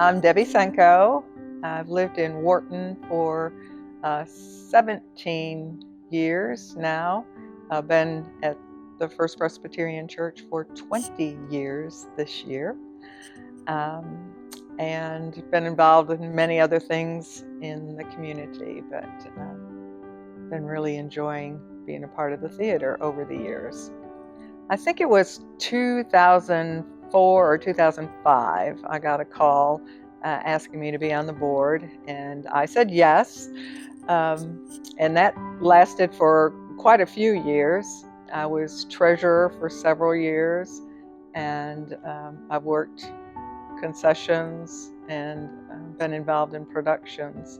I'm Debbie Cenko. I've lived in Wharton for 17 years now. I've been at the First Presbyterian Church for 20 years this year, and been involved in many other things in the community, but been really enjoying being a part of the theater over the years. I think it was 2004 or 2005, I got a call asking me to be on the board, and I said yes. And that lasted for quite a few years. I was treasurer for several years, and I've worked concessions and been involved in productions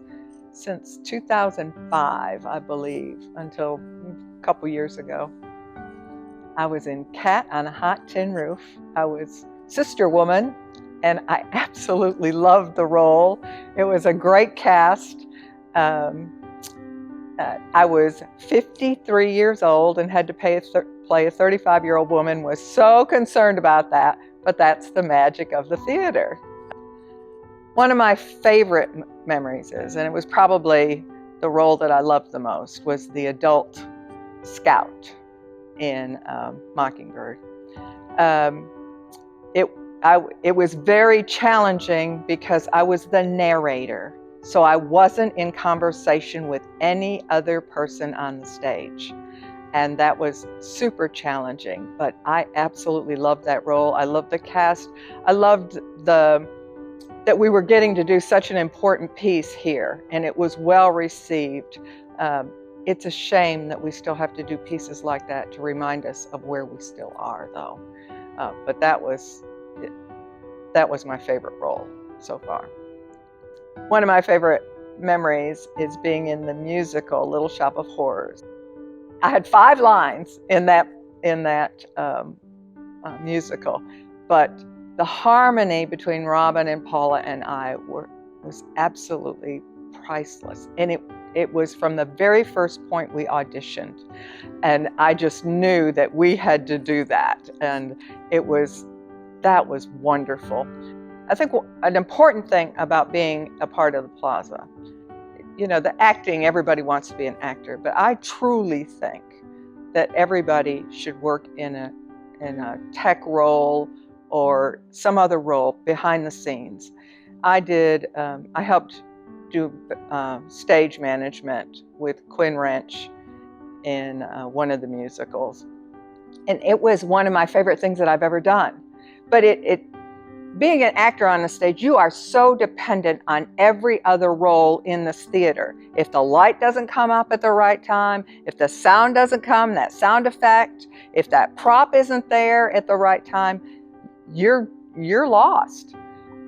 since 2005, I believe, until a couple years ago. I was in Cat on a Hot Tin Roof. I was Sister Woman, and I absolutely loved the role. It was a great cast. I was 53 years old and had to play a 35-year-old woman. Was so concerned about that, but that's the magic of the theater. One of my favorite memories is, and it was probably the role that I loved the most, was the adult scout in Mockingbird. It was very challenging because I was the narrator, so I wasn't in conversation with any other person on the stage, and that was super challenging, but I absolutely loved that role. I loved the cast. I loved that we were getting to do such an important piece here, and it was well received. It's a shame that we still have to do pieces like that to remind us of where we still are, though. But that was my favorite role so far. One of my favorite memories is being in the musical Little Shop of Horrors. I had 5 lines in that musical, but the harmony between Robin and Paula and I was absolutely priceless, and it was from the very first point we auditioned, and I just knew that we had to do that, and that was wonderful. I think an important thing about being a part of the Plaza, the acting, everybody wants to be an actor, but I truly think that everybody should work in a tech role or some other role behind the scenes. I helped do stage management with Quinn Wrench in one of the musicals, and it was one of my favorite things that I've ever done. But being an actor on the stage, you are so dependent on every other role in this theater. If the light doesn't come up at the right time, if the sound doesn't come, that sound effect, if that prop isn't there at the right time, you're lost.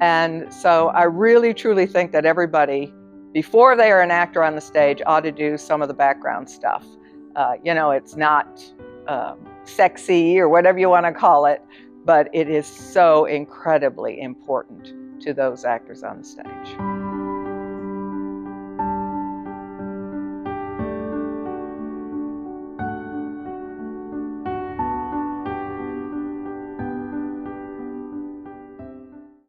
And so I really truly think that everybody, before they are an actor on the stage, ought to do some of the background stuff. It's not sexy or whatever you want to call it, but it is so incredibly important to those actors on the stage.